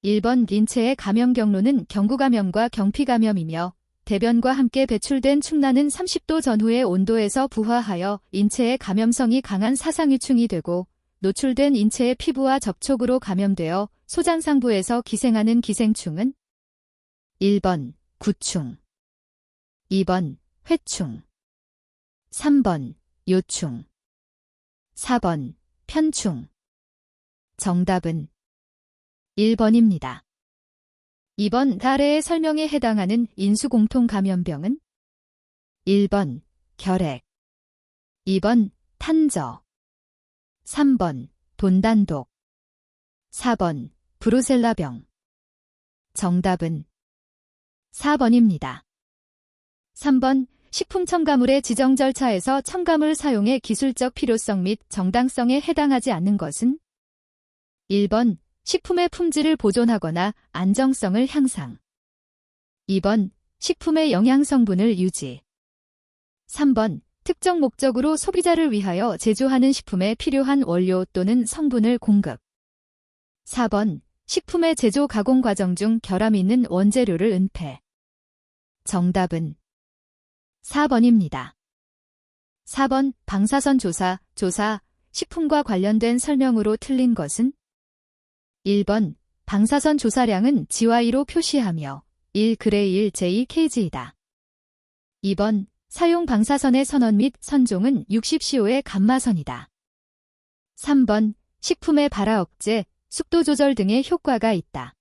1번 인체의 감염 경로는 경구감염과 경피감염이며 대변과 함께 배출된 충란은 30도 전후의 온도에서 부화하여 인체의 감염성이 강한 사상유충이 되고 노출된 인체의 피부와 접촉으로 감염되어 소장상부에서 기생하는 기생충은 1번 구충, 2번 회충, 3번 요충, 4번 편충. 정답은 1번입니다. 2번 아래의 설명에 해당하는 인수공통감염병은 1번 결핵, 2번 탄저, 3번 돈단독, 4번 브루셀라병. 정답은 4번입니다. 3번 식품 첨가물의 지정 절차에서 첨가물 사용의 기술적 필요성 및 정당성에 해당하지 않는 것은 1번 식품의 품질을 보존하거나 안정성을 향상, 2번 식품의 영양성분을 유지, 3번 특정 목적으로 소비자를 위하여 제조하는 식품에 필요한 원료 또는 성분을 공급, 4번 식품의 제조 가공 과정 중 결함 있는 원재료를 은폐. 정답은 4번입니다. 4번 방사선 조사, 식품과 관련된 설명으로 틀린 것은 1번 방사선 조사량은 GY로 표시하며 1g 1j/kg이다. 2번 사용 방사선의 선원 및 선종은 60CO의 감마선이다. 3번 식품의 발화 억제, 습도 조절 등의 효과가 있다.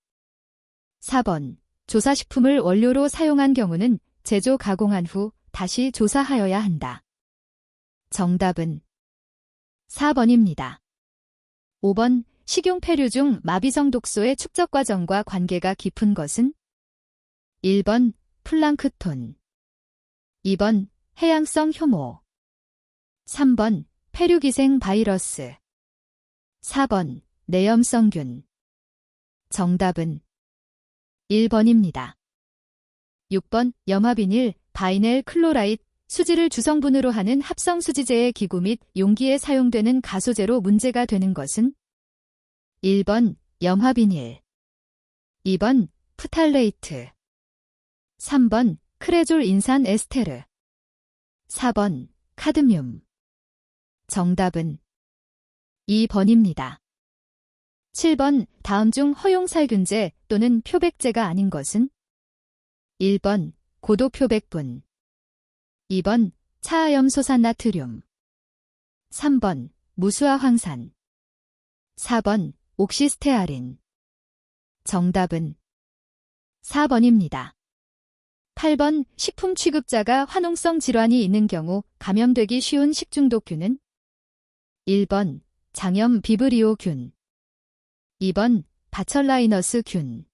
4번 조사식품을 원료로 사용한 경우는 제조 가공한 후 다시 조사하여야 한다. 정답은 4번입니다. 5번 식용 폐류 중 마비성 독소의 축적 과정과 관계가 깊은 것은 1번 플랑크톤, 2번 해양성 효모, 3번 폐류기생 바이러스, 4번 내염성균. 정답은 1번입니다. 6번 염화비닐, 바이넬 클로라이드, 수지를 주성분으로 하는 합성수지제의 기구 및 용기에 사용되는 가소제로 문제가 되는 것은 1번 염화비닐, 2번 프탈레이트, 3번 크레졸 인산 에스테르, 4번 카드뮴. 정답은 2번입니다. 7번 다음 중 허용살균제 또는 표백제가 아닌 것은 1번 고도표백분, 2번 차하염소산나트륨, 3번 무수화황산, 4번 옥시스테아린. 정답은 4번입니다. 8번 식품 취급자가 화농성 질환이 있는 경우 감염되기 쉬운 식중독균은 1번 장염 비브리오균, 2번 바철라이너스균,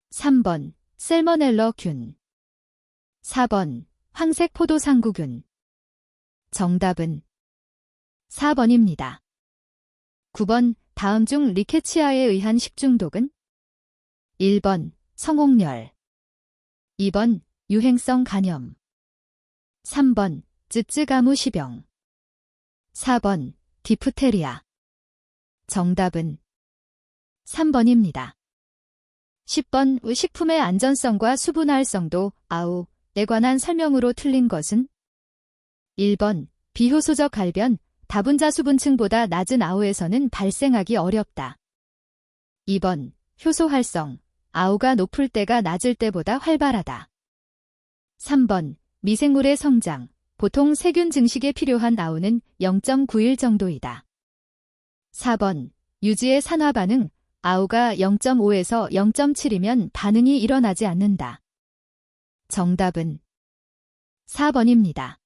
3번 셀머넬러균, 4번 황색포도상구균. 정답은 4번입니다. 9번 다음 중 리케치아에 의한 식중독은 1번 성홍열, 2번 유행성 간염, 3번 쯔쯔가무시병, 4번 디프테리아. 정답은 3번입니다. 10번 식품의 안전성과 수분활성도 에 관한 설명으로 틀린 것은 1번 비효소적 갈변, 다분자 수분층보다 낮은 아우에서는 발생하기 어렵다. 2번 효소 활성, 아우가 높을 때가 낮을 때보다 활발하다. 3번 미생물의 성장, 보통 세균 증식에 필요한 아우는 0.9일 정도이다. 4번 유지의 산화 반응, 아우가 0.5에서 0.7이면 반응이 일어나지 않는다. 정답은 4번입니다.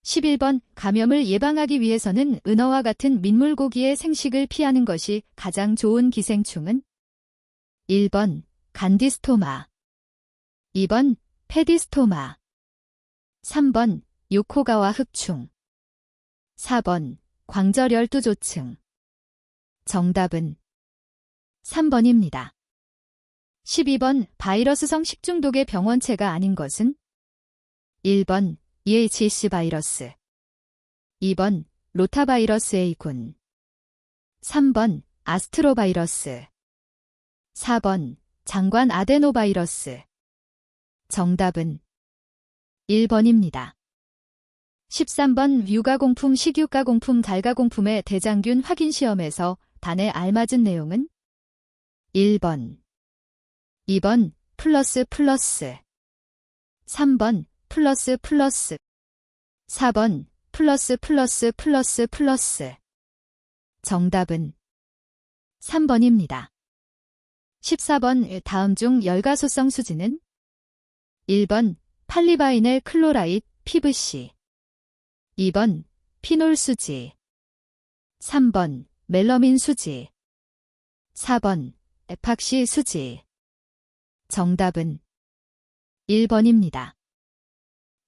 11번 감염을 예방하기 위해서는 은어와 같은 민물고기의 생식을 피하는 것이 가장 좋은 기생충은 1번 간디스토마, 2번 페디스토마, 3번 요코가와 흑충, 4번 광절열두조층. 정답은 3번입니다. 12번 바이러스성 식중독의 병원체가 아닌 것은 1번 EHC 바이러스, 2번 로타바이러스 A군, 3번 아스트로바이러스, 4번 장관 아데노바이러스. 정답은 1번입니다. 13번 유가공품, 식유가공품, 달가공품의 대장균 확인 시험에서 단에 알맞은 내용은 1번, 2번 플러스 플러스, 3번 플러스 플러스, 4번 플러스 플러스 플러스 플러스. 정답은 3번입니다. 14번 다음 중 열가소성 수지는 1번 팔리바이넬 클로라이드 PVC, 2번 피놀 수지, 3번 멜라민 수지, 4번 에팍시 수지. 정답은 1번입니다.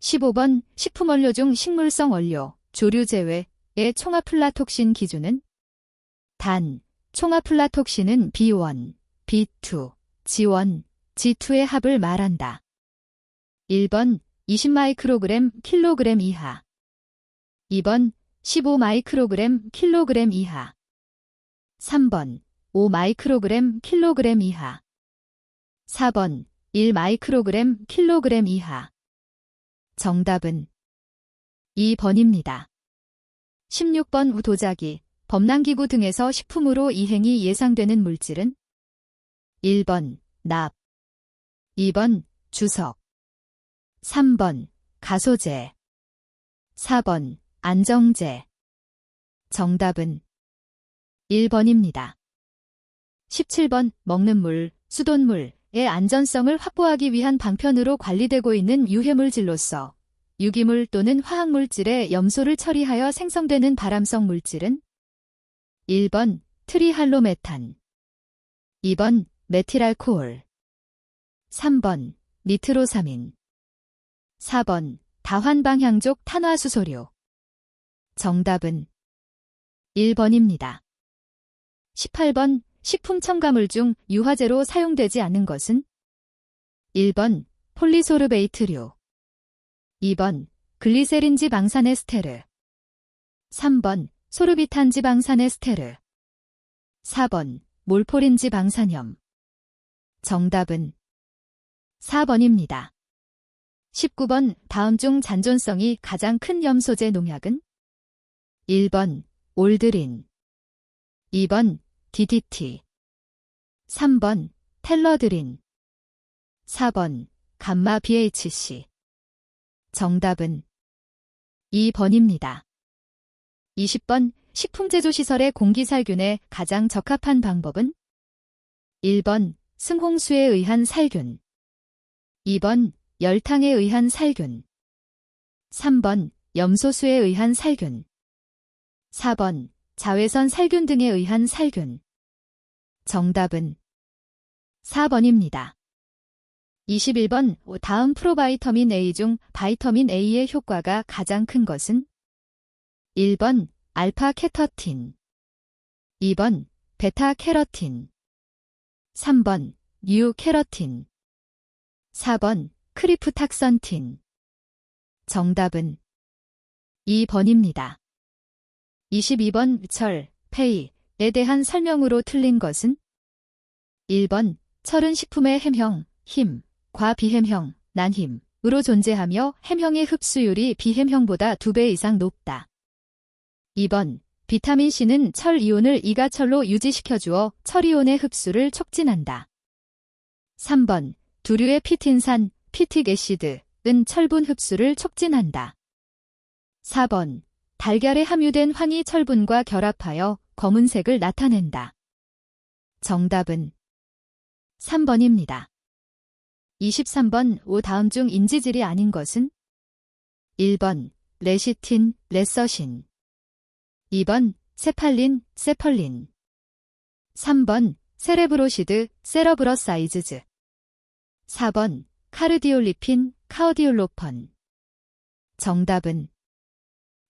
15번 식품원료 중 식물성 원료, 조류 제외의 총아플라톡신 기준은 단, 총아플라톡신은 B1, B2, G1, G2의 합을 말한다. 1번 20마이크로그램 킬로그램 이하, 2번 15마이크로그램 킬로그램 이하, 3번 5마이크로그램 킬로그램 이하, 4번 1마이크로그램 킬로그램 이하. 정답은 2번입니다. 16번 도자기, 범람기구 등에서 식품으로 이행이 예상되는 물질은 1번 납, 2번 주석, 3번 가소제, 4번 안정제. 정답은 1번입니다. 17번 먹는 물, 수돗물의 안전성을 확보하기 위한 방편으로 관리되고 있는 유해물질로서 유기물 또는 화학물질의 염소를 처리하여 생성되는 발암성 물질은 1번 트리할로메탄, 2번 메틸알코올, 3번 니트로사민, 4번 다환방향족 탄화수소료. 정답은 1번입니다. 18번 식품 첨가물 중 유화제로 사용되지 않는 것은 1번 폴리소르베이트류, 2번 글리세린 지방산에스테르, 3번 소르비탄 지방산에스테르, 4번 몰포린 지방산염. 정답은 4번입니다. 19번 다음 중 잔존성이 가장 큰 염소제 농약은 1번 올드린, 2번 DDT, 3번 텔러드린, 4번 감마 BHC. 정답은 2번입니다. 20번 식품제조시설의 공기살균에 가장 적합한 방법은 1번 승홍수에 의한 살균, 2번 열탕에 의한 살균, 3번 염소수에 의한 살균, 4번 자외선 살균 등에 의한 살균. 정답은 4번입니다. 21번 다음 프로바이터민 A 중 바이터민 A의 효과가 가장 큰 것은 1번 알파케터틴, 2번 베타캐러틴, 3번 뉴캐러틴, 4번 크리프탁선틴. 정답은 2번입니다. 22번 철, 폐에 대한 설명으로 틀린 것은 1번 철은 식품의 햄형, 힘, 과비햄형, 난힘으로 존재하며 햄형의 흡수율이 비햄형보다 2배 이상 높다. 2번 비타민C는 철 이온을 이가철로 유지시켜주어 철이온의 흡수를 촉진한다. 3번 두류의 피틴산, 피틱애시드은 철분 흡수를 촉진한다. 4번 달걀에 함유된 황이 철분과 결합하여 검은색을 나타낸다. 정답은 3번입니다. 23번 다음 중 인지질이 아닌 것은 1번 레시틴, 레서신, 2번 세팔린, 세펄린, 3번 세레브로시드, 세러브러사이즈즈, 4번 카르디올리핀, 카오디올로펀. 정답은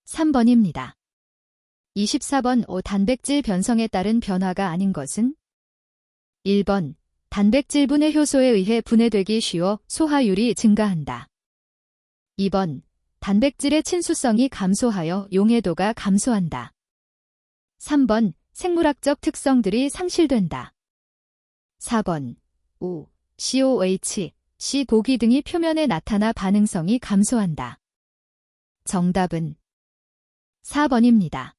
3번입니다. 24번 단백질 변성에 따른 변화가 아닌 것은 1번 단백질분해 효소에 의해 분해되기 쉬워 소화율이 증가한다. 2번 단백질의 친수성이 감소하여 용해도가 감소한다. 3번 생물학적 특성들이 상실된다. 4번 O, COH, C 독이 등이 표면에 나타나 반응성이 감소한다. 정답은 4번입니다.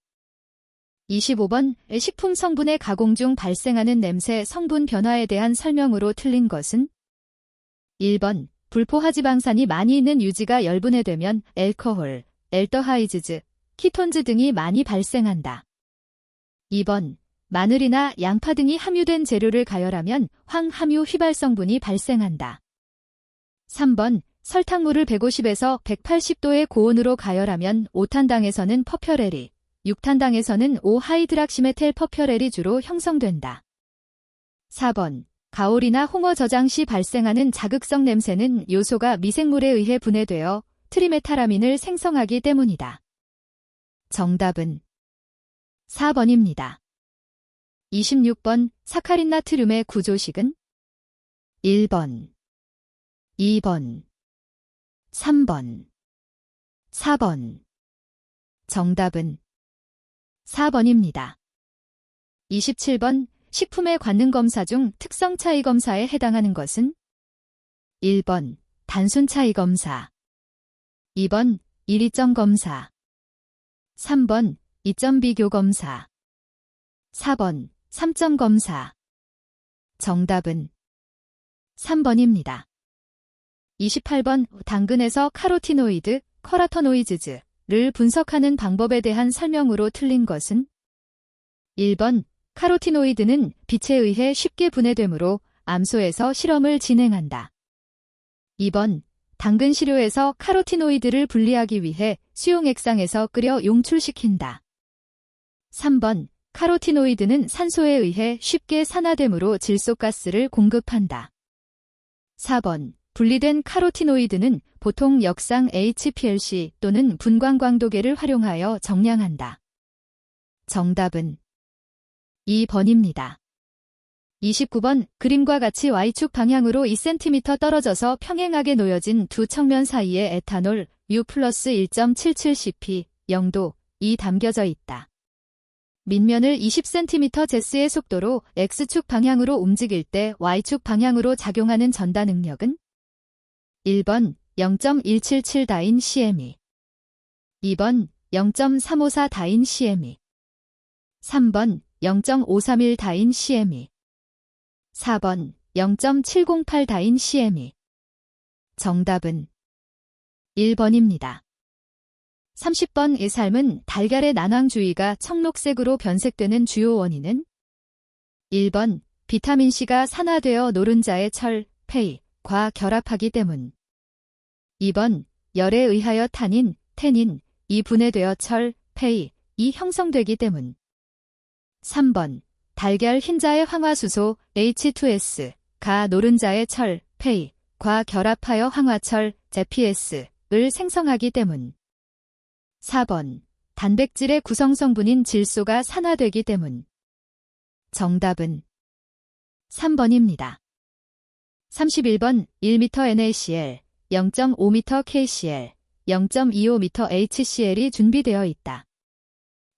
25번 식품 성분의 가공 중 발생하는 냄새 성분 변화에 대한 설명으로 틀린 것은 1번 불포화지방산이 많이 있는 유지가 열분해되면 알코올, 알더하이드즈, 키톤즈 등이 많이 발생한다. 2번 마늘이나 양파 등이 함유된 재료를 가열하면 황함유 휘발성분이 발생한다. 3번 설탕물을 150에서 180도의 고온으로 가열하면 5탄당에서는 퍼퓨레리, 6탄당에서는 5하이드락시메텔 퍼퓨렐이 주로 형성된다. 4번 가올이나 홍어 저장 시 발생하는 자극성 냄새는 요소가 미생물에 의해 분해되어 트리메타라민을 생성하기 때문이다. 정답은 4번입니다. 26번 사카린 나트륨의 구조식은 1번, 2번, 3번, 4번. 정답은 4번입니다. 27번 식품의 관능 검사 중 특성 차이 검사에 해당하는 것은 1번 단순 차이 검사, 2번 일이점 검사, 3번 이점 비교 검사, 4번 3점 검사. 정답은 3번입니다. 28번 당근에서 카로티노이드, 커라토노이즈를 분석하는 방법에 대한 설명으로 틀린 것은 1번 카로티노이드는 빛에 의해 쉽게 분해되므로 암소에서 실험을 진행한다. 2번 당근 시료에서 카로티노이드를 분리하기 위해 수용액상에서 끓여 용출시킨다. 3번 카로티노이드는 산소에 의해 쉽게 산화되므로 질소가스를 공급한다. 4번 분리된 카로티노이드는 보통 역상 HPLC 또는 분광광도계를 활용하여 정량한다. 정답은 2번입니다. 29번 그림과 같이 Y축 방향으로 2cm 떨어져서 평행하게 놓여진 두 청면 사이에 에탄올 U 플러스 1.77cp 0도이 담겨져 있다. 밑면을 20cm 제스의 속도로 X축 방향으로 움직일 때 Y축 방향으로 작용하는 전다 능력은 1번 0.177 다인 cm, 2번 0.354 다인 cm, 3번 0.531 다인 cm, 4번 0.708 다인 cm. 정답은 1번입니다. 30번 이 삶은 달걀의 난황주의가 청록색으로 변색되는 주요 원인은 1번 비타민C가 산화되어 노른자의 철, 폐과 결합하기 때문, 2번 열에 의하여 타닌, 태닌이 분해되어 철, 폐이 형성되기 때문, 3번 달걀 흰자의 황화수소 H2S가 노른자의 철, 폐이과 결합하여 황화철, JPS를 생성하기 때문, 4번 단백질의 구성성분인 질소가 산화되기 때문. 정답은 3번입니다. 31번 1m NaCl, 0.5m KCl, 0.25m HCl이 준비되어 있다.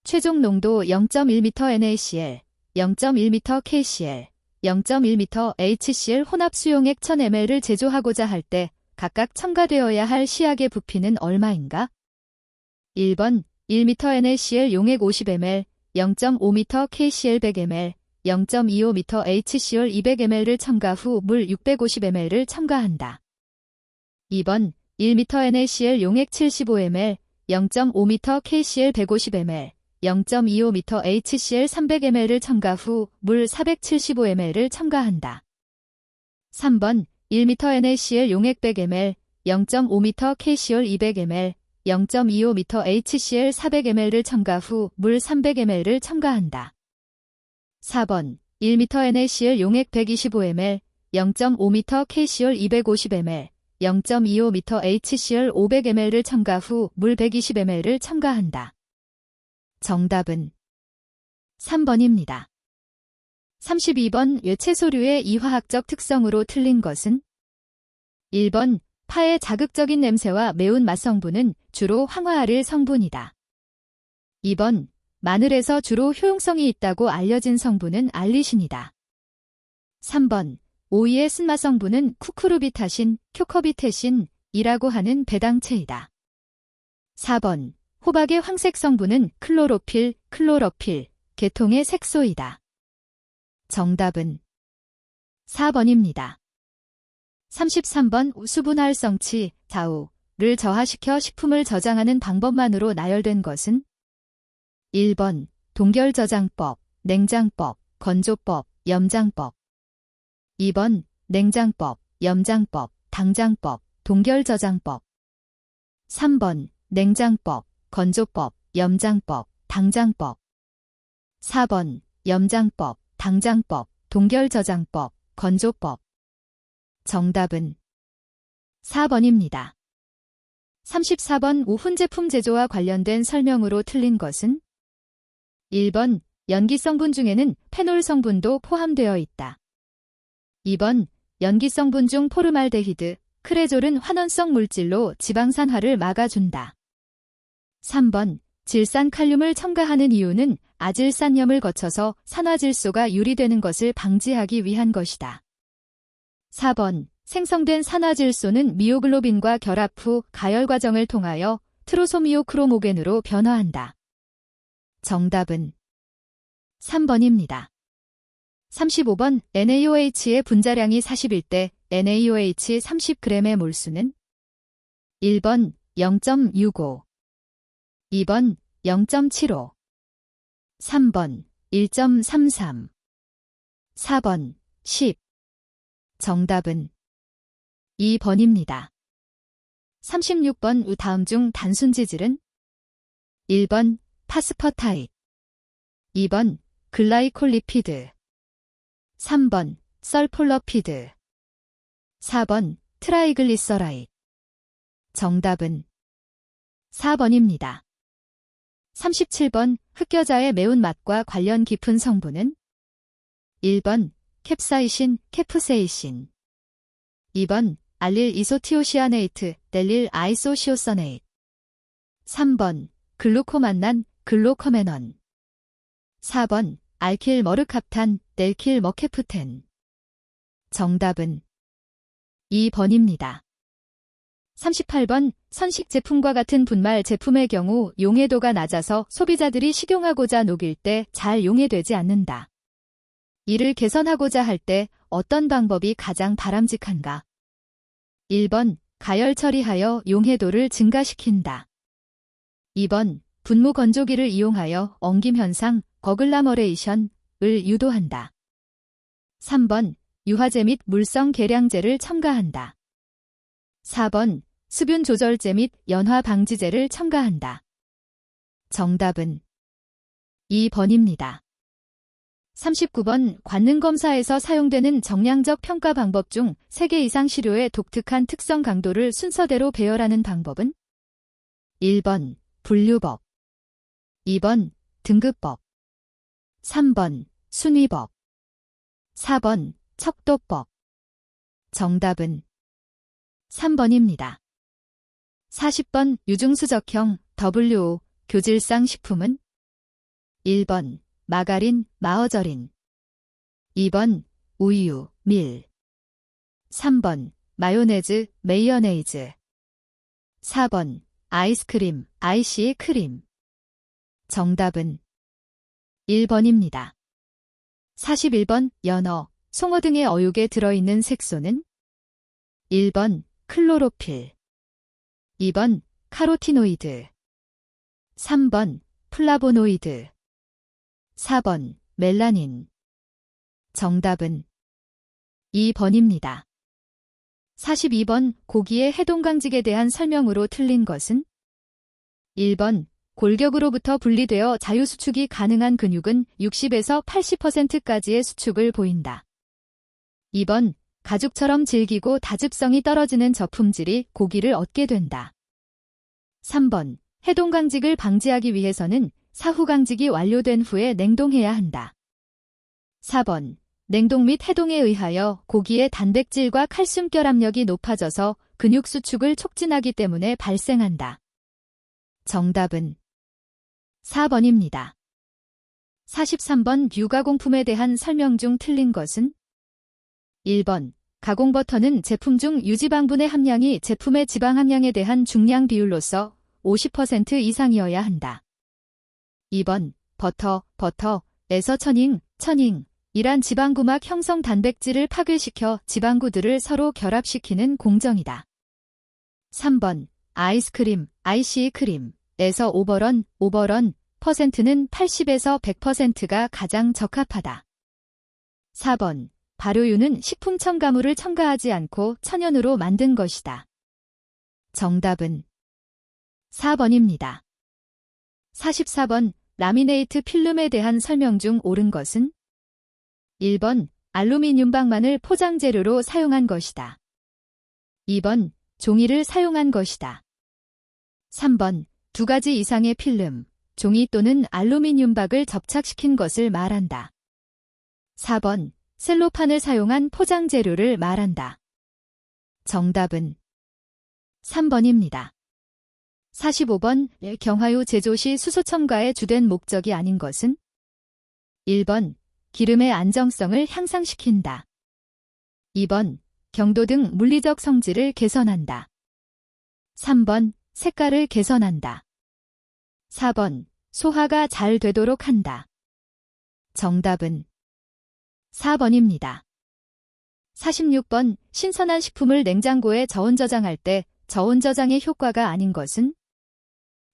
최종 농도 0.1m NaCl, 0.1m KCl, 0.1m HCl 혼합 수용액 1000ml를 제조하고자 할 때 각각 첨가되어야 할 시약의 부피는 얼마인가? 1번 1m NaCl 용액 50ml, 0.5m KCl 100ml, 0.25m HCl 200ml를 첨가 후 물 650ml를 첨가한다. 2번 1m NaCl 용액 75ml, 0.5m KCl 150ml, 0.25m HCl 300ml를 첨가 후 물 475ml를 첨가한다. 3번 1m NaCl 용액 100ml, 0.5m KCl 200ml, 0.25m HCl 400ml를 첨가 후 물 300ml를 첨가한다. 4번 1m NaCl 용액 125ml, 0.5m KCl 250ml, 0.25m HCl 500ml를 첨가 후 물 120ml를 첨가한다. 정답은 3번입니다. 32번 채소류의 이화학적 특성으로 틀린 것은 1번 파의 자극적인 냄새와 매운 맛 성분은 주로 황화알을 성분이다. 2번 마늘에서 주로 효용성이 있다고 알려진 성분은 알리신이다. 3번. 오이의 쓴맛 성분은 쿠쿠르비타신, 큐커비테신이라고 하는 배당체이다. 4번. 호박의 황색 성분은 클로로필, 클로러필, 계통의 색소이다. 정답은 4번입니다. 33번. 수분활성치, 자우를 저하시켜 식품을 저장하는 방법만으로 나열된 것은 1번. 동결저장법, 냉장법, 건조법, 염장법. 2번. 냉장법, 염장법, 당장법, 동결저장법. 3번. 냉장법, 건조법, 염장법, 당장법. 4번. 염장법, 당장법, 동결저장법, 건조법. 정답은 4번입니다. 34번. 오훈제품 제조와 관련된 설명으로 틀린 것은 1번. 연기성분 중에는 페놀 성분도 포함되어 있다. 2번. 연기성분 중 포르말데히드, 크레졸은 환원성 물질로 지방산화를 막아준다. 3번. 질산칼륨을 첨가하는 이유는 아질산염을 거쳐서 산화질소가 유리되는 것을 방지하기 위한 것이다. 4번. 생성된 산화질소는 미오글로빈과 결합 후 가열 과정을 통하여 트로소미오크로모겐으로 변화한다. 정답은 3번입니다. 35번. NaOH의 분자량이 41대 NaOH 30g의 몰수는 1번 0.65, 2번 0.75, 3번 1.33, 4번 10. 정답은 2번입니다. 36번. 다음 중 단순 지질은 1번 파스퍼타이드, 2번 글라이콜리피드, 3번 설폴러피드, 4번 트라이글리서라이드. 정답은 4번입니다. 37번. 흑겨자의 매운맛과 관련 깊은 성분은 1번 캡사이신, 케프세이신, 2번 알릴 이소티오시아네이트, 델릴 아이소시오서네이트, 3번 글루코만난, 글로커메넌, 4번 알킬 머르캅탄, 델킬 머케프텐. 정답은 2번입니다. 38번. 선식 제품과 같은 분말 제품의 경우 용해도가 낮아서 소비자들이 식용하고자 녹일 때 잘 용해되지 않는다. 이를 개선하고자 할 때 어떤 방법이 가장 바람직한가? 1번. 가열 처리하여 용해도를 증가시킨다. 2번. 분무 건조기를 이용하여 엉김 현상, 어글라머레이션을 유도한다. 3번. 유화제 및 물성 계량제를 첨가한다. 4번. 수분 조절제 및 연화 방지제를 첨가한다. 정답은 2번입니다. 39번. 관능검사에서 사용되는 정량적 평가 방법 중 3개 이상 시료의 독특한 특성 강도를 순서대로 배열하는 방법은 1번 분류법, 2번 등급법, 3번 순위법, 4번 척도법. 정답은 3번입니다. 40번. 유중수적형 WO 교질상 식품은 1번 마가린, 마어저린, 2번 우유, 밀, 3번 마요네즈, 메이어네이즈, 4번 아이스크림, 아이시의 크림. 정답은 1번입니다. 41번. 연어, 송어 등의 어육에 들어있는 색소는 1번 클로로필, 2번 카로티노이드, 3번 플라보노이드, 4번 멜라닌. 정답은 2번입니다. 42번. 고기의 해동강직에 대한 설명으로 틀린 것은 1번 골격으로부터 분리되어 자유수축이 가능한 근육은 60에서 80%까지의 수축을 보인다. 2번 가죽처럼 질기고 다즙성이 떨어지는 저품질이 고기를 얻게 된다. 3번 해동강직을 방지하기 위해서는 사후강직이 완료된 후에 냉동해야 한다. 4번 냉동 및 해동에 의하여 고기의 단백질과 칼슘 결합력이 높아져서 근육 수축을 촉진하기 때문에 발생한다. 정답은 4번입니다. 43번. 유가공품에 대한 설명 중 틀린 것은 1번. 가공버터는 제품 중 유지방분의 함량이 제품의 지방 함량에 대한 중량 비율로서 50% 이상이어야 한다. 2번. 버터에서 천잉이란 지방구막 형성 단백질을 파괴시켜 지방구들을 서로 결합시키는 공정이다. 3번. 아이스크림에서 오버런 퍼센트는 80에서 100%가 가장 적합하다. 4번. 발효유는 식품 첨가물을 첨가하지 않고 천연으로 만든 것이다. 정답은 4번입니다. 44번. 라미네이트 필름에 대한 설명 중 옳은 것은? 1번. 알루미늄 방만을 포장재료로 사용한 것이다. 2번. 종이를 사용한 것이다. 3번. 두 가지 이상의 필름, 종이 또는 알루미늄 박을 접착시킨 것을 말한다. 4번. 셀로판을 사용한 포장재료를 말한다. 정답은 3번입니다. 45번. 경화유 제조 시 수소 첨가의 주된 목적이 아닌 것은? 1번. 기름의 안정성을 향상시킨다. 2번. 경도 등 물리적 성질을 개선한다. 3번. 색깔을 개선한다. 4번. 소화가 잘 되도록 한다. 정답은 4번입니다. 46번. 신선한 식품을 냉장고에 저온 저장할 때 저온 저장의 효과가 아닌 것은?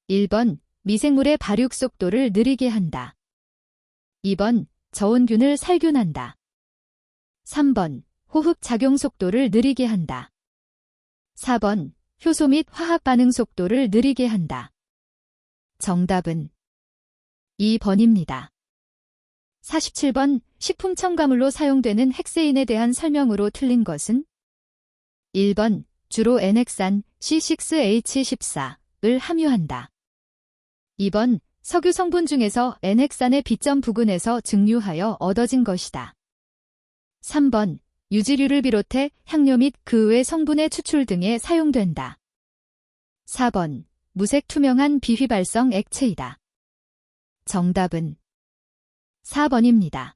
1번. 미생물의 발육 속도를 느리게 한다. 2번. 저온균을 살균한다. 3번. 호흡 작용 속도를 느리게 한다. 4번. 효소 및 화학 반응 속도를 느리게 한다. 정답은 2번입니다. 47번. 식품 첨가물로 사용되는 헥세인에 대한 설명으로 틀린 것은? 1번. 주로 엔핵산 C6H14을 함유한다. 2번. 석유 성분 중에서 엔핵산의 B점 부근에서 증류하여 얻어진 것이다. 3번. 유지류를 비롯해 향료 및 그 외 성분의 추출 등에 사용된다. 4번. 무색 투명한 비휘발성 액체이다. 정답은 4번입니다.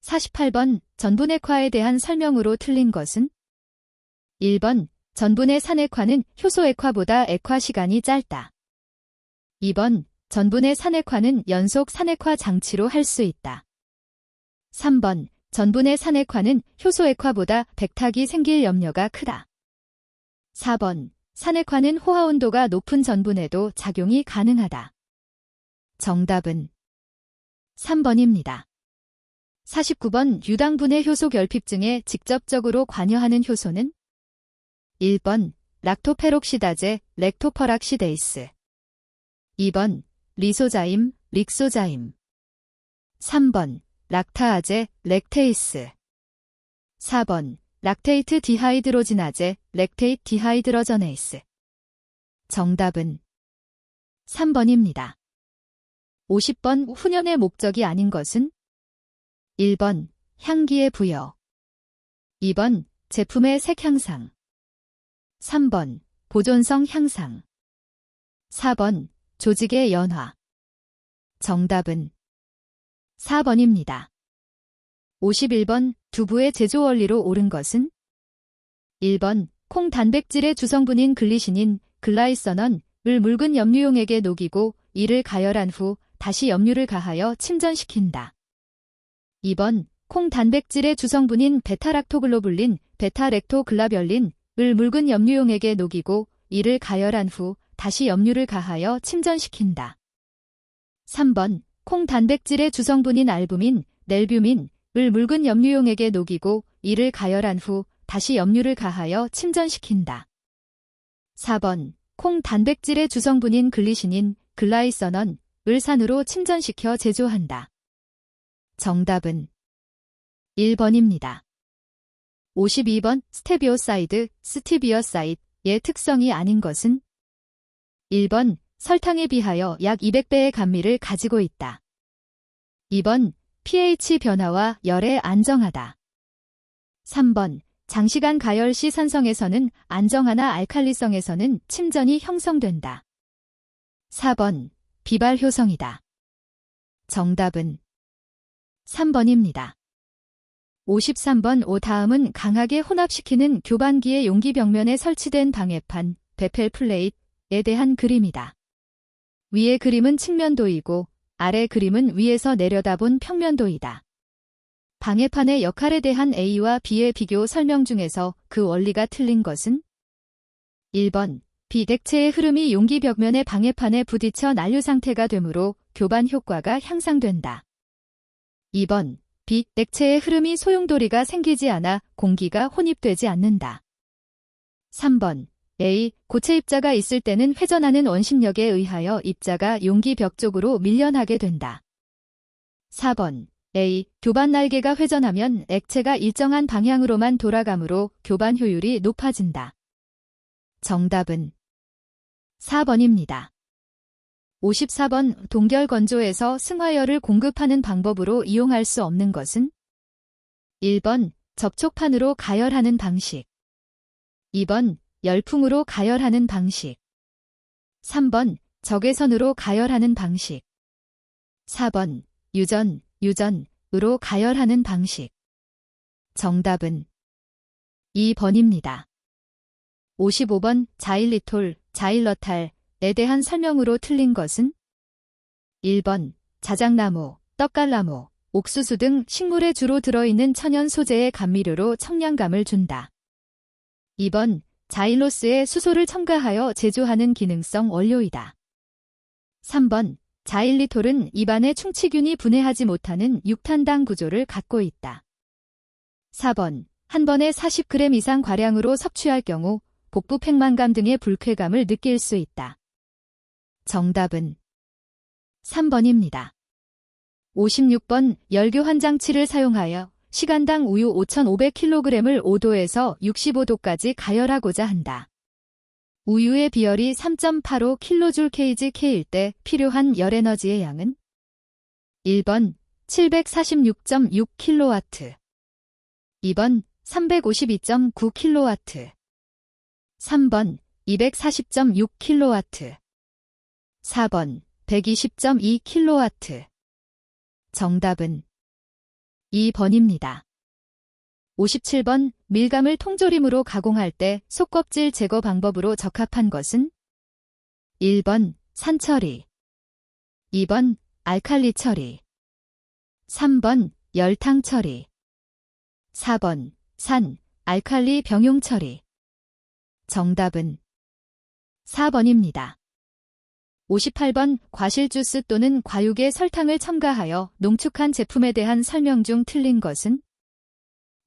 48번. 전분액화에 대한 설명으로 틀린 것은? 1번. 전분의 산액화는 효소액화보다 액화 시간이 짧다. 2번. 전분의 산액화는 연속 산액화 장치로 할 수 있다. 3번. 전분의 산액화는 효소액화보다 백탁이 생길 염려가 크다. 4번. 산액화는 호화 온도가 높은 전분에도 작용이 가능하다. 정답은 3번입니다. 49번. 유당분해 효소 결핍증에 직접적으로 관여하는 효소는? 1번. 락토페록시다제, 렉토퍼락시데이스. 2번. 리소자임, 릭소자임. 3번. 락타아제, 렉테이스. 4번. 락테이트 디하이드로지나제, 렉테이트 디하이드로저네이스. 정답은 3번입니다. 50번. 훈연의 목적이 아닌 것은? 1번. 향기의 부여. 2번. 제품의 색 향상. 3번. 보존성 향상. 4번. 조직의 연화. 정답은 4번입니다. 51번. 두부의 제조 원리로 옳은 것은? 1번. 콩 단백질의 주성분인 글리시닌, 글라이서넌을 묽은 염료용액에 녹이고 이를 가열한 후 다시 염료를 가하여 침전시킨다. 2번. 콩 단백질의 주성분인 베타락토글로불린, 베타렉토글라별린을 묽은 염료용액에 녹이고 이를 가열한 후 다시 염료를 가하여 침전시킨다. 3번. 콩 단백질의 주성분인 알부민, 넬뷰민을 묽은 염료용액에 녹이고 이를 가열한 후 다시 염료를 가하여 침전시킨다. 4번. 콩 단백질의 주성분인 글리시닌, 글라이서넌을 산으로 침전시켜 제조한다. 정답은 1번입니다. 52번. 스티비어사이드의 특성이 아닌 것은? 1번. 설탕에 비하여 약 200배의 감미를 가지고 있다. 2번. pH 변화와 열에 안정하다. 3번. 장시간 가열 시 산성에서는 안정화나 알칼리성에서는 침전이 형성된다. 4번. 비발 효성이다. 정답은 3번입니다. 53번 오 다음은 강하게 혼합시키는 교반기의 용기 벽면에 설치된 방해판, 베펠 플레이트에 대한 그림이다. 위의 그림은 측면도이고 아래 그림은 위에서 내려다본 평면도이다. 방해판의 역할에 대한 A와 B의 비교 설명 중에서 그 원리가 틀린 것은 1번 액체의 흐름이 용기 벽면의 방해판에 부딪혀 난류 상태가 되므로 교반 효과가 향상된다. 2번 액체의 흐름이 소용돌이가 생기지 않아 공기가 혼입되지 않는다. 3번 A. 고체 입자가 있을 때는 회전하는 원심력에 의하여 입자가 용기 벽 쪽으로 밀려나게 된다. 4번 A. 교반 날개가 회전하면 액체가 일정한 방향으로만 돌아가므로 교반 효율이 높아진다. 정답은 4번입니다. 54번 동결 건조에서 승화열을 공급하는 방법으로 이용할 수 없는 것은 1번 접촉판으로 가열하는 방식 2번 열풍으로 가열하는 방식 3번 적외선으로 가열하는 방식 4번 유전으로 가열하는 방식 정답은 2번입니다. 55번 자일리톨, 자일러탈에 대한 설명으로 틀린 것은 1번 자작나무, 떡갈나무, 옥수수 등 식물에 주로 들어있는 천연 소재의 감미료로 청량감을 준다. 2번 자일로스에 수소를 첨가하여 제조하는 기능성 원료이다. 3번 자일리톨은 입안에 충치균이 분해하지 못하는 육탄당 구조를 갖고 있다. 4번 한 번에 40g 이상 과량으로 섭취할 경우 복부 팽만감 등의 불쾌감을 느낄 수 있다. 정답은 3번입니다. 56번 열교환 장치를 사용하여 시간당 우유 5,500kg을 5도에서 65도까지 가열하고자 한다. 우유의 비열이 3.85kJ/k일 때 필요한 열에너지의 양은 1번 746.6kW 2번 352.9kW 3번 240.6kW 4번 120.2kW 정답은 2번입니다. 57번 밀감을 통조림으로 가공할 때 속껍질 제거 방법으로 적합한 것은 1번 산처리 2번 알칼리 처리 3번 열탕 처리 4번 알칼리 병용 처리 정답은 4번입니다. 58번 과실 주스 또는 과육에 설탕을 첨가하여 농축한 제품에 대한 설명 중 틀린 것은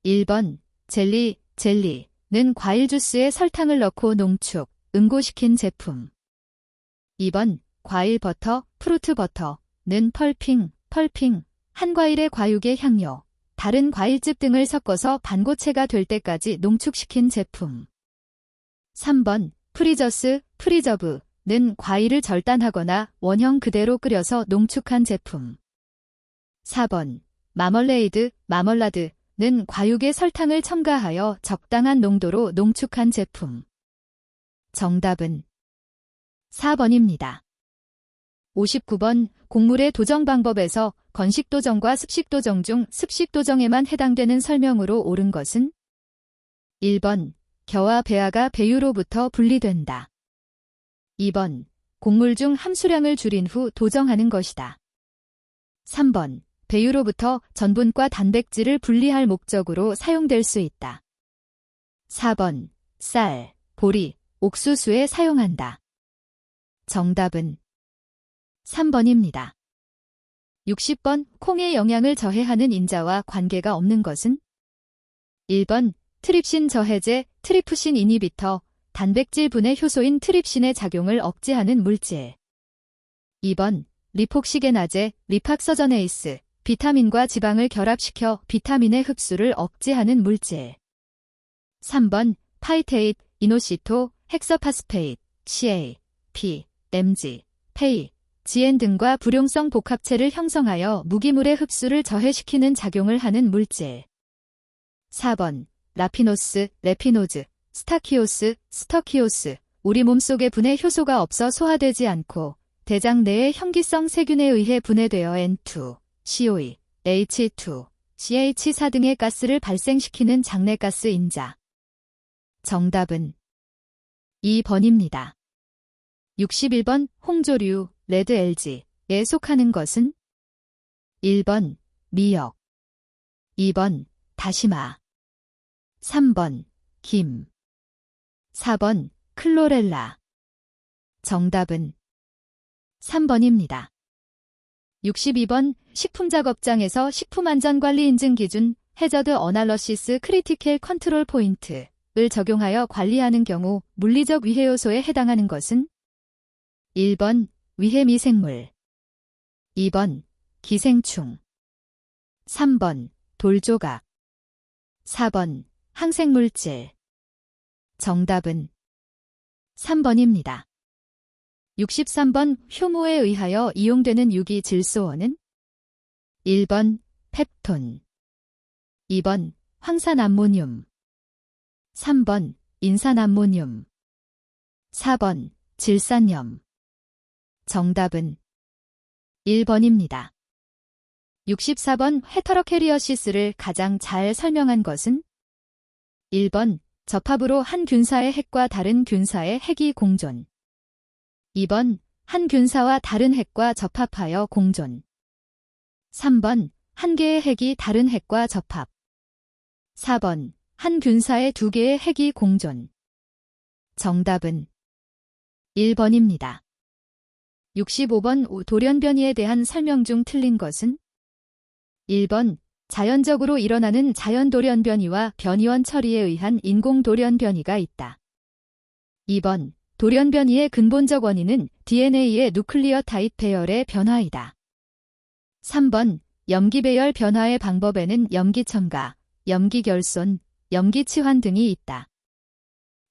1번 젤리는 과일 주스에 설탕을 넣고 농축, 응고시킨 제품 2번 과일 버터, 프루트 버터는 펄핑, 한 과일의 과육의 향료, 다른 과일즙 등을 섞어서 반고체가 될 때까지 농축시킨 제품 3번 프리저브는 과일을 절단하거나 원형 그대로 끓여서 농축한 제품 4번 마멀라드는 과육에 설탕을 첨가하여 적당한 농도로 농축한 제품 정답은 4번입니다. 59번 곡물의 도정 방법에서 건식도정과 습식도정 중 습식도정에만 해당되는 설명으로 옳은 것은 1번 겨와 배아가 배유로부터 분리된다. 2번 곡물 중 함수량을 줄인 후 도정하는 것이다. 3번 배유로부터 전분과 단백질을 분리할 목적으로 사용될 수 있다. 4번 쌀, 보리, 옥수수에 사용한다. 정답은 3번입니다. 60번 콩의 영양을 저해하는 인자와 관계가 없는 것은 1번 트립신 저해제, 트리프신 이니비터, 단백질 분해 효소인 트립신의 작용을 억제하는 물질 2번 리폭시게나제, 리팍서저네이스, 비타민과 지방을 결합시켜 비타민의 흡수를 억제하는 물질 3번 파이테이트, 이노시토, 헥서파스페이트, CA, P, MG, 페이, GN 등과 불용성 복합체를 형성하여 무기물의 흡수를 저해시키는 작용을 하는 물질 4번 라피노스, 레피노즈, 스타키오스, 우리 몸속에 분해 효소가 없어 소화되지 않고 대장 내의 현기성 세균에 의해 분해되어 N2, COE, H2, CH4 등의 가스를 발생시키는 장내가스 인자. 정답은 2번입니다. 61번 홍조류, 레드 LG에 속하는 것은 1번 미역, 2번 다시마, 3번 김, 4번 클로렐라. 정답은 3번입니다. 62번 식품작업장에서 식품안전관리 인증 기준 해저드 어널러시스 크리티컬 컨트롤 포인트를 적용하여 관리하는 경우 물리적 위해 요소에 해당하는 것은 1번 위해 미생물, 2번 기생충, 3번 돌조각, 4번 항생물질. 정답은 3번입니다. 63번 효모에 의하여 이용되는 유기 질소원은 1번 펩톤, 2번 황산암모늄, 3번 인산암모늄, 4번 질산염. 정답은 1번입니다. 64번 헤터로캐리어시스를 가장 잘 설명한 것은 1번 접합으로 한 균사의 핵과 다른 균사의 핵이 공존, 2번 한 균사와 다른 핵과 접합하여 공존, 3번 한 개의 핵이 다른 핵과 접합, 4번 한 균사의 두 개의 핵이 공존. 정답은 1번입니다. 65번 돌연변이에 대한 설명 중 틀린 것은 1번 자연적으로 일어나는 자연돌연변이와 변이원 처리에 의한 인공돌연변이가 있다. 2번 돌연변이의 근본적 원인은 DNA의 누클리어타이드 배열의 변화이다. 3번 염기 배열 변화의 방법에는 염기 첨가, 염기 결손, 염기 치환 등이 있다.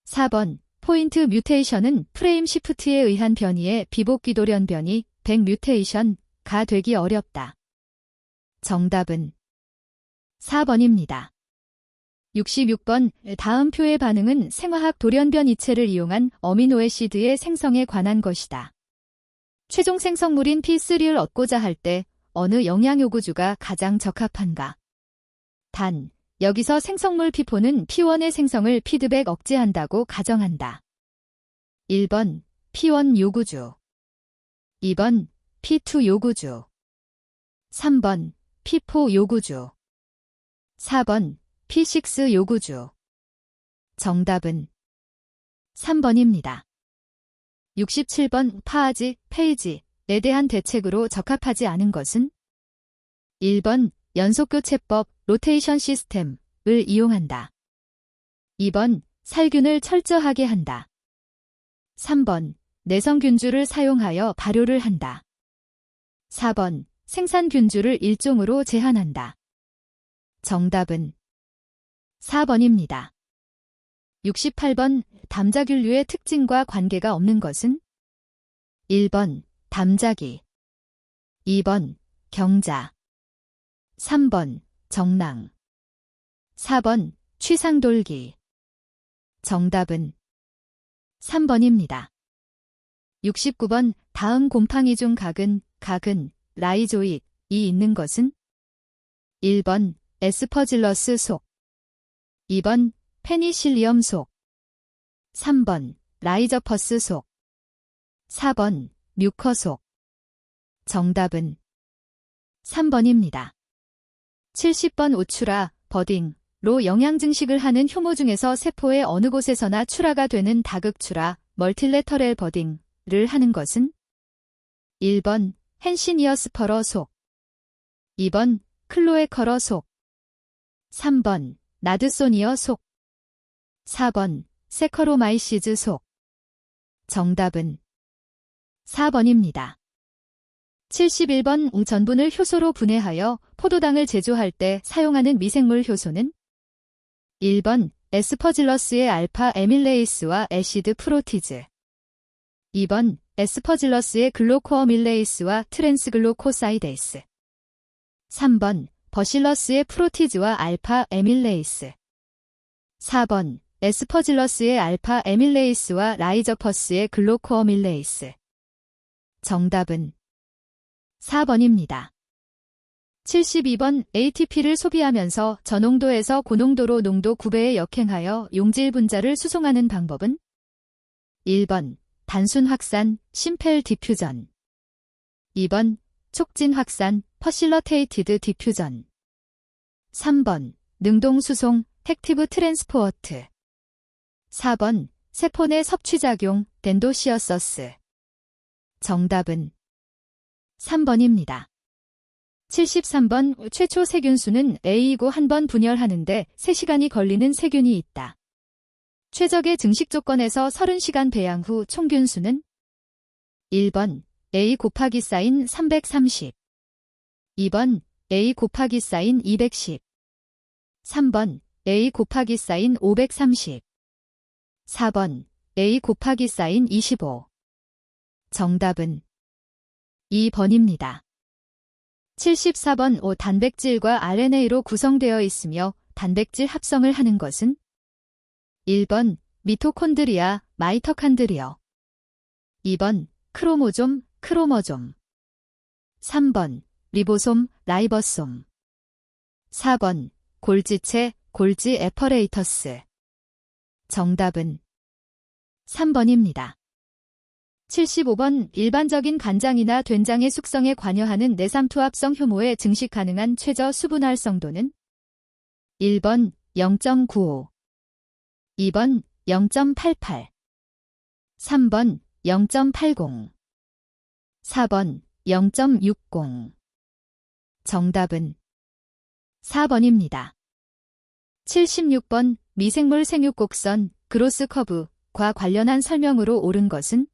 4번 포인트 뮤테이션은 프레임 시프트에 의한 변이의 비복귀 돌연변이 100 뮤테이션가 되기 어렵다. 정답은 4번입니다. 66번 다음 표의 반응은 생화학 돌연변 이체를 이용한 어미노애시드의 생성에 관한 것이다. 최종 생성물인 P3를 얻고자 할 때 어느 영양요구주가 가장 적합한가? 단, 여기서 생성물 P4는 P1의 생성을 피드백 억제한다고 가정한다. 1번 P1 요구주, 2번 P2 요구주, 3번 P4 요구주, 4번 P6 요구주. 정답은 3번입니다. 67번 파아지, 페이지에 대한 대책으로 적합하지 않은 것은 1번 연속교체법, 로테이션 시스템을 이용한다. 2번 살균을 철저하게 한다. 3번 내성균주를 사용하여 발효를 한다. 4번 생산균주를 일종으로 제한한다. 정답은 4번입니다. 68번 담자균류의 특징과 관계가 없는 것은 1번 담자기, 2번 경자, 3번 정랑, 4번 취상돌기. 정답은 3번입니다. 69번 다음 곰팡이 중 각은 라이조익이 있는 것은 1번 에스퍼질러스 속, 2번 페니실리엄 속, 3번 라이저퍼스 속, 4번 뮤커 속. 정답은 3번입니다. 70번 오출하, 버딩로 영양 증식을 하는 효모 중에서 세포의 어느 곳에서나 출하가 되는 다극출하, 멀틸레터렐 버딩을 하는 것은 1번 헨시니어스퍼러 속, 2번 클로에커러 속, 3번 나드소니어 속, 4번 세커로마이시즈 속. 정답은 4번입니다. 71번 전분을 효소로 분해하여 포도당을 제조할 때 사용하는 미생물 효소는 1번 에스퍼질러스의 알파 에밀레이스와 애시드 프로티즈, 2번 에스퍼질러스의 글로코어밀레이스와 트랜스글로코사이데이스, 3번 버실러스의 프로티즈와 알파 에밀레이스, 4번 에스퍼질러스의 알파 에밀레이스와 라이저퍼스의 글로코어밀레이스. 정답은 4번입니다. 72번 ATP를 소비하면서 저농도에서 고농도로 농도 9배에 역행하여 용질 분자를 수송하는 방법은? 1번 단순 확산, 심펠 디퓨전. 2번 촉진 확산, 퍼실러테이티드 디퓨전. 3번 능동 수송, 액티브 트랜스포어트. 4번 세포 내 섭취작용, 덴도시어서스. 정답은 3번입니다. 73번 최초 세균수는 A이고 한 번 분열하는데 3시간이 걸리는 세균이 있다. 최적의 증식 조건에서 30시간 배양 후 총균수는? 1번 A 곱하기 사인 330. 2번 A 곱하기 사인 210. 3번 A 곱하기 사인 530. 4번 A 곱하기 사인 25. 정답은 2번입니다. 74번 O 단백질과 RNA로 구성되어 있으며 단백질 합성을 하는 것은? 1번 미토콘드리아, 마이토칸드리어. 2번 크로모좀, 크로모좀. 3번 리보솜, 라이버솜. 4번 골지체, 골지 에퍼레이터스. 정답은 3번입니다. 75번 일반적인 간장이나 된장의 숙성에 관여하는 내삼투합성 효모의 증식 가능한 최저 수분 활성도는? 1번 0.95. 2번 0.88. 3번 0.80. 4번 0.60. 정답은 4번입니다. 76번 미생물 생육곡선, 그로스 커브과 관련한 설명으로 옳은 것은?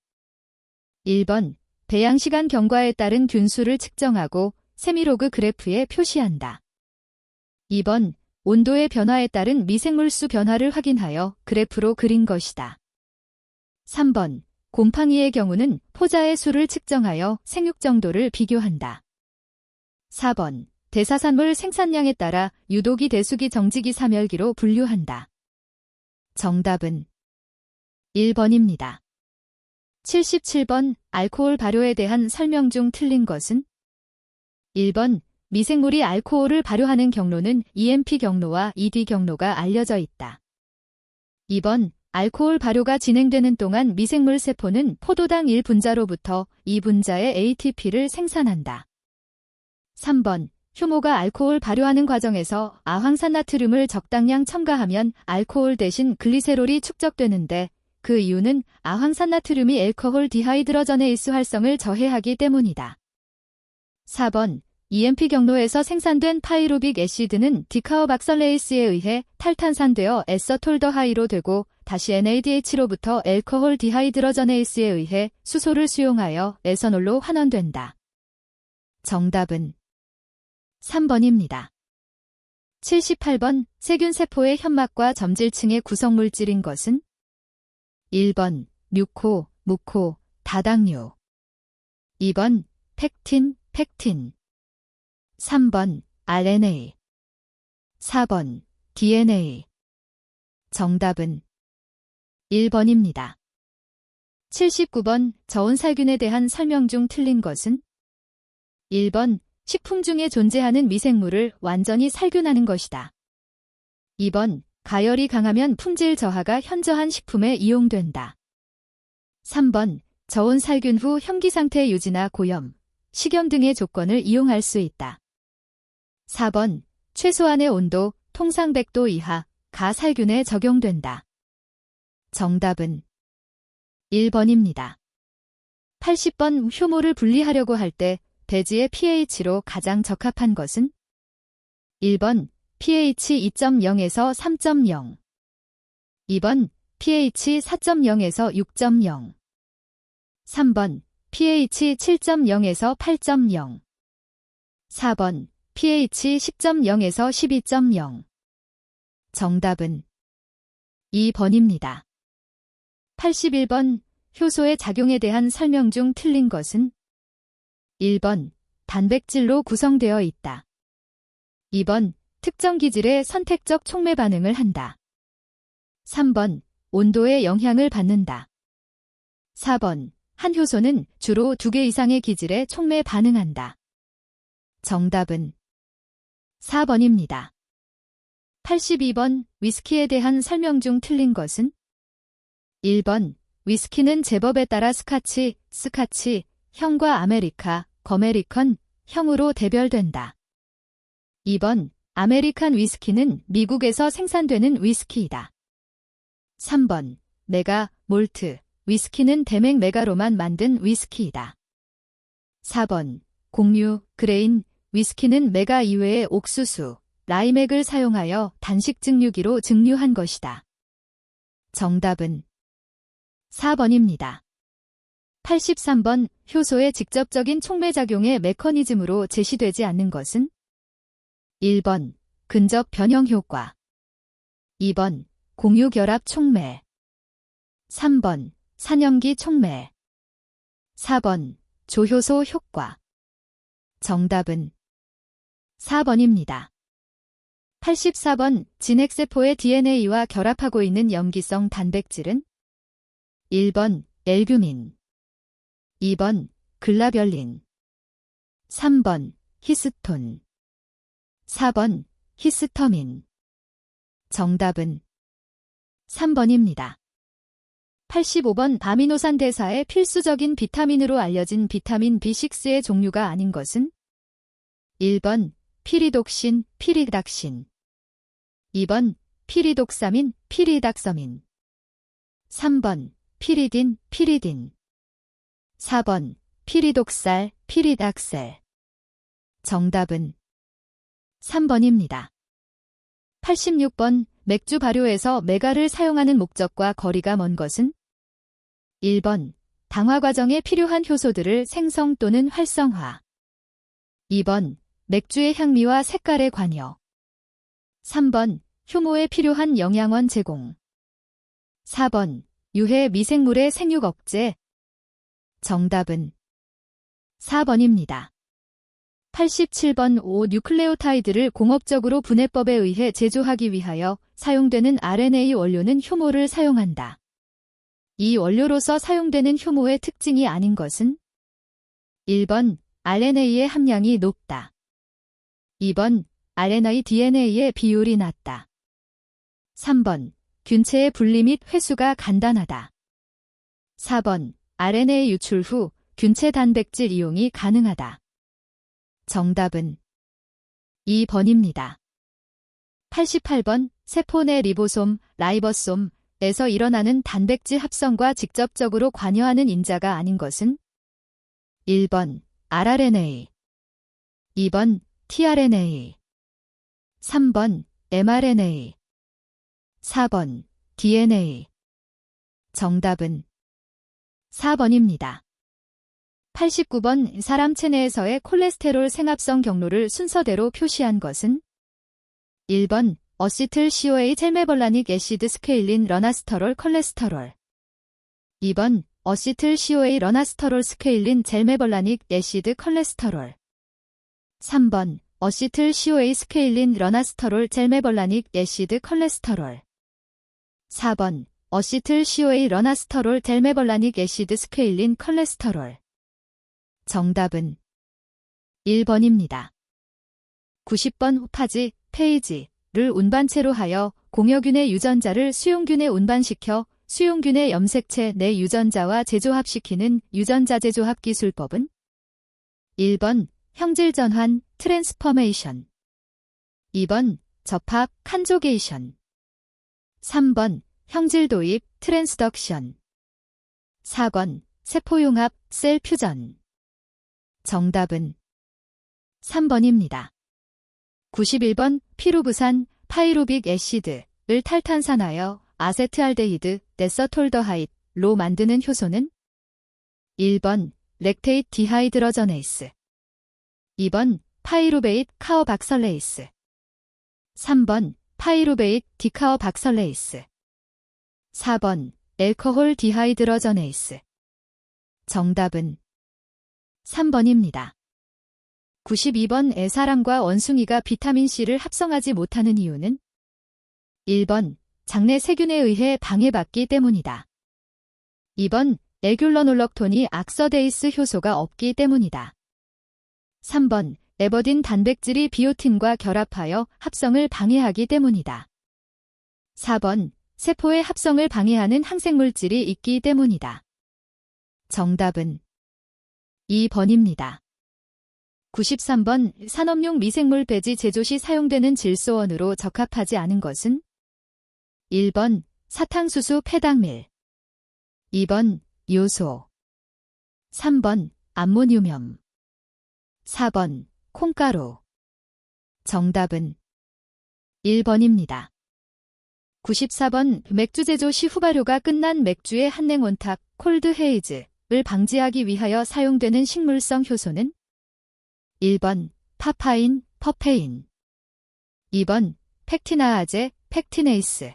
1번 배양시간 경과에 따른 균수를 측정하고 세미로그 그래프에 표시한다. 2번 온도의 변화에 따른 미생물수 변화를 확인하여 그래프로 그린 것이다. 3번 곰팡이의 경우는 포자의 수를 측정하여 생육 정도를 비교한다. 4번 대사산물 생산량에 따라 유도기, 대수기, 정지기, 사멸기로 분류한다. 정답은 1번입니다. 77번 알코올 발효에 대한 설명 중 틀린 것은? 1번 미생물이 알코올을 발효하는 경로는 EMP 경로와 ED 경로가 알려져 있다. 2번 알코올 발효가 진행되는 동안 미생물 세포는 포도당 1분자로부터 2분자의 ATP를 생산한다. 3번 효모가 알코올 발효하는 과정에서 아황산나트륨을 적당량 첨가하면 알코올 대신 글리세롤이 축적되는데 그 이유는 아황산나트륨이 알코올 디하이드로저네이스 활성을 저해하기 때문이다. 4번 EMP 경로에서 생산된 파이루빅 애시드는 디카오박설레이스에 의해 탈탄산되어 에서톨더하이로 되고 다시 NADH로부터 알코올 디하이드로저네이스에 의해 수소를 수용하여 에서놀로 환원된다. 정답은 3번입니다. 78번 세균세포의 현막과 점질층의 구성물질인 것은? 1번 뮤코, 무코, 다당류. 2번 팩틴, 팩틴. 3번 RNA. 4번 DNA. 정답은 1번입니다. 79번 저온살균에 대한 설명 중 틀린 것은? 1번 식품 중에 존재하는 미생물을 완전히 살균하는 것이다. 2번 가열이 강하면 품질 저하가 현저한 식품에 이용된다. 3번 저온살균 후 현기상태 유지나 고염, 식염 등의 조건을 이용할 수 있다. 4번 최소한의 온도, 통상 100도 이하, 가살균에 적용된다. 정답은 1번입니다. 80번 효모를 분리하려고 할 때 배지의 pH로 가장 적합한 것은? 1번 pH 2.0에서 3.0. 2번 pH 4.0에서 6.0. 3번 pH 7.0에서 8.0. 4번 pH 10.0에서 12.0. 정답은 2번입니다. 81번 효소의 작용에 대한 설명 중 틀린 것은? 1번 단백질로 구성되어 있다. 2번 특정 기질에 선택적 촉매 반응을 한다. 3번 온도에 영향을 받는다. 4번 한 효소는 주로 2개 이상의 기질에 촉매 반응한다. 정답은 4번입니다. 82번 위스키에 대한 설명 중 틀린 것은? 1번 위스키는 제법에 따라 스카치, 형과 아메리카, 거메리컨, 형으로 대별된다. 2번 아메리칸 위스키는 미국에서 생산되는 위스키이다. 3번 메가, 몰트, 위스키는 대맥 메가로만 만든 위스키이다. 4번 곡류, 그레인, 위스키는 메가 이외의 옥수수, 라이맥을 사용하여 단식 증류기로 증류한 것이다. 정답은 4번입니다. 83번 효소의 직접적인 촉매작용의 메커니즘으로 제시되지 않는 것은? 1번 근접 변형 효과, 2번 공유결합 촉매, 3번 산염기 촉매, 4번 조효소 효과. 정답은 4번입니다. 84번 진핵세포의 DNA와 결합하고 있는 염기성 단백질은? 1번 앨뷸민, 2번 글라별린, 3번 히스톤, 4번 히스터민. 정답은 3번입니다. 85번 아미노산 대사의 필수적인 비타민으로 알려진 비타민 B6의 종류가 아닌 것은? 1번 피리독신, 피리닥신, 2번 피리독사민, 피리닥서민, 3번 피리딘, 피리딘, 4번 피리독살, 피리닥셀. 정답은 3번입니다. 86번 맥주 발효에서 메가를 사용하는 목적과 거리가 먼 것은? 1번 당화 과정에 필요한 효소들을 생성 또는 활성화, 2번 맥주의 향미와 색깔에 관여, 3번 효모에 필요한 영양원 제공, 4번 유해 미생물의 생육 억제. 정답은 4번입니다. 87번 5-뉴클레오타이드를 공업적으로 분해법에 의해 제조하기 위하여 사용되는 RNA 원료는 효모를 사용한다. 이 원료로서 사용되는 효모의 특징이 아닌 것은? 1번 RNA의 함량이 높다, 2번 RNA DNA의 비율이 낮다, 3번 균체의 분리 및 회수가 간단하다, 4번 RNA 유출 후 균체 단백질 이용이 가능하다. 정답은 2번입니다. 88번 세포 내 리보솜, 라이버솜에서 일어나는 단백질 합성과 직접적으로 관여하는 인자가 아닌 것은? 1번 rRNA, 2번 tRNA, 3번 mRNA, 4번 DNA. 정답은 4번입니다. 89번 사람 체내에서의 콜레스테롤 생합성 경로를 순서대로 표시한 것은? 1번 어시틀 CoA 젤메벌라닉 애시드 스케일린 러나스터롤 콜레스테롤, 2번 어시틀 CoA 러나스터롤 스케일린 젤메벌라닉 애시드 콜레스테롤, 3번 어시틀 CoA 스케일린 러나스터롤 젤메벌라닉 애시드 콜레스테롤, 4번 어시틀 CoA 러나스터롤 델메벌라닉 애시드 스케일린 콜레스테롤. 정답은 1번입니다. 90번 호파지, 페이지를 운반체로 하여 공여균의 유전자를 수용균에 운반시켜 수용균의 염색체 내 유전자와 재조합시키는 유전자 재조합 기술법은? 1번 형질 전환, 트랜스퍼메이션, 2번 접합, 칸조게이션, 3번 형질 도입, 트랜스덕션, 4번 세포융합, 셀 퓨전. 정답은 3번입니다. 91번 피루부산, 파이루빅 애시드를 탈탄산하여 아세트알데히드, 데서톨더하이드로 만드는 효소는? 1번 렉테이트 디하이드러저네이스, 2번 파이루베이트 카오박설레이스, 3번 파이루베이트 디카오박설레이스, 4번 엘코홀 디하이드러저네이스. 정답은 3번입니다. 92번 애사람과 원숭이가 비타민C를 합성하지 못하는 이유는? 1번 장내 세균에 의해 방해받기 때문이다. 2번 에귤러놀럭톤이 악서데이스 효소가 없기 때문이다. 3번 에버딘 단백질이 비오틴과 결합하여 합성을 방해하기 때문이다. 4번. 세포의 합성을 방해하는 항생물질이 있기 때문이다. 정답은 2번입니다. 93번. 산업용 미생물 배지 제조 시 사용되는 질소원으로 적합하지 않은 것은? 1번. 사탕수수 폐당밀. 2번. 요소. 3번. 암모늄. 4번. 콩가루. 정답은 1번입니다. 94번. 맥주 제조 시 후발효가 끝난 맥주의 한냉온탁, 콜드 헤이즈를 방지하기 위하여 사용되는 식물성 효소는? 1번. 파파인, 퍼페인. 2번. 펙티나아제, 펙티네이스.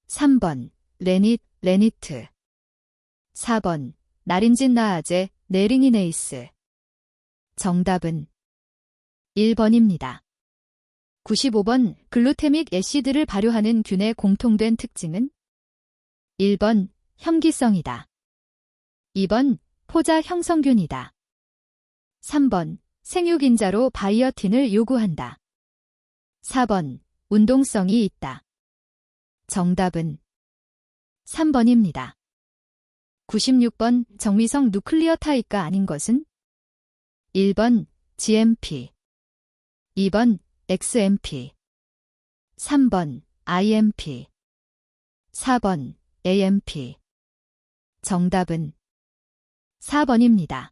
3번. 레닛, 레니트. 4번. 나린진나아제, 네링이네이스. 정답은 1번입니다. 95번. 글루테믹 애시드를 발효하는 균의 공통된 특징은? 1번. 혐기성이다. 2번. 포자 형성균이다. 3번. 생육인자로 바이어틴을 요구한다. 4번. 운동성이 있다. 정답은 3번입니다. 96번. 정미성 누클리어타이드가 아닌 것은? 1번. GMP. 2번. XMP. 3번. IMP. 4번. AMP. 정답은 4번입니다.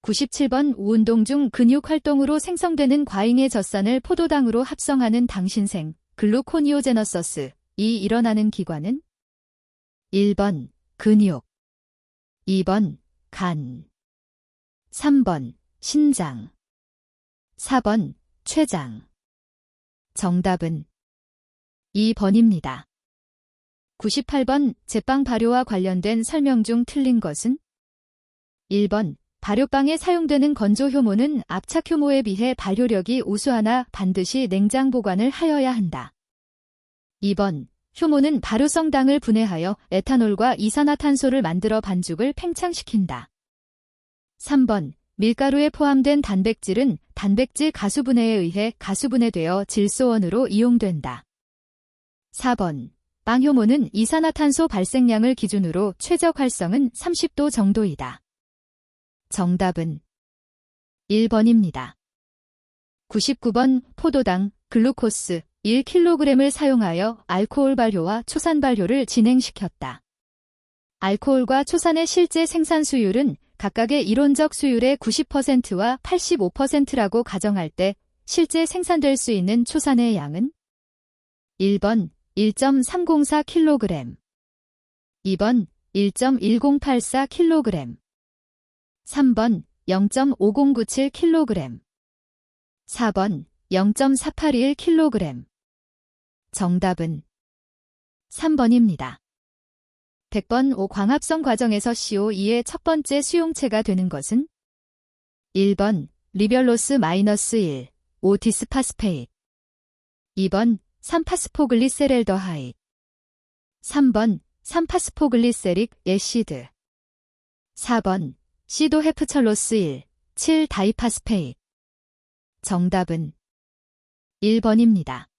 97번. 운동 중 근육 활동으로 생성되는 과잉의 젖산을 포도당으로 합성하는 당신생, 글루코니오제너서스이 일어나는 기관은? 1번. 근육. 2번. 간. 3번. 신장. 4번. 췌장. 정답은 2번입니다. 98번. 제빵 발효와 관련된 설명 중 틀린 것은? 1번. 발효빵에 사용되는 건조 효모는 압착 효모에 비해 발효력이 우수하나 반드시 냉장 보관을 하여야 한다. 2번. 효모는 발효성 당을 분해하여 에탄올과 이산화탄소를 만들어 반죽을 팽창시킨다. 3번. 밀가루에 포함된 단백질은 단백질 가수분해에 의해 가수분해되어 질소원으로 이용된다. 4번. 빵 효모는 이산화탄소 발생량을 기준으로 최적 활성은 30도 정도이다. 정답은 1번입니다. 99번. 포도당, 글루코스 1kg을 사용하여 알코올 발효와 초산 발효를 진행시켰다. 알코올과 초산의 실제 생산 수율은 각각의 이론적 수율의 90%와 85%라고 가정할 때 실제 생산될 수 있는 초산의 양은? 1번. 1.304kg. 2번. 1.1084kg. 3번. 0.5097kg. 4번. 0.4821kg. 정답은 3번입니다. 100번. 광합성 과정에서 CO2의 첫 번째 수용체가 되는 것은? 1번. 리별로스-1, 5디스파스페이트. 2번. 3파스포글리세렐더하이드. 3번. 3파스포글리세릭 애시드. 4번. 시도헤프철로스 1, 7다이파스페이트. 정답은 1번입니다.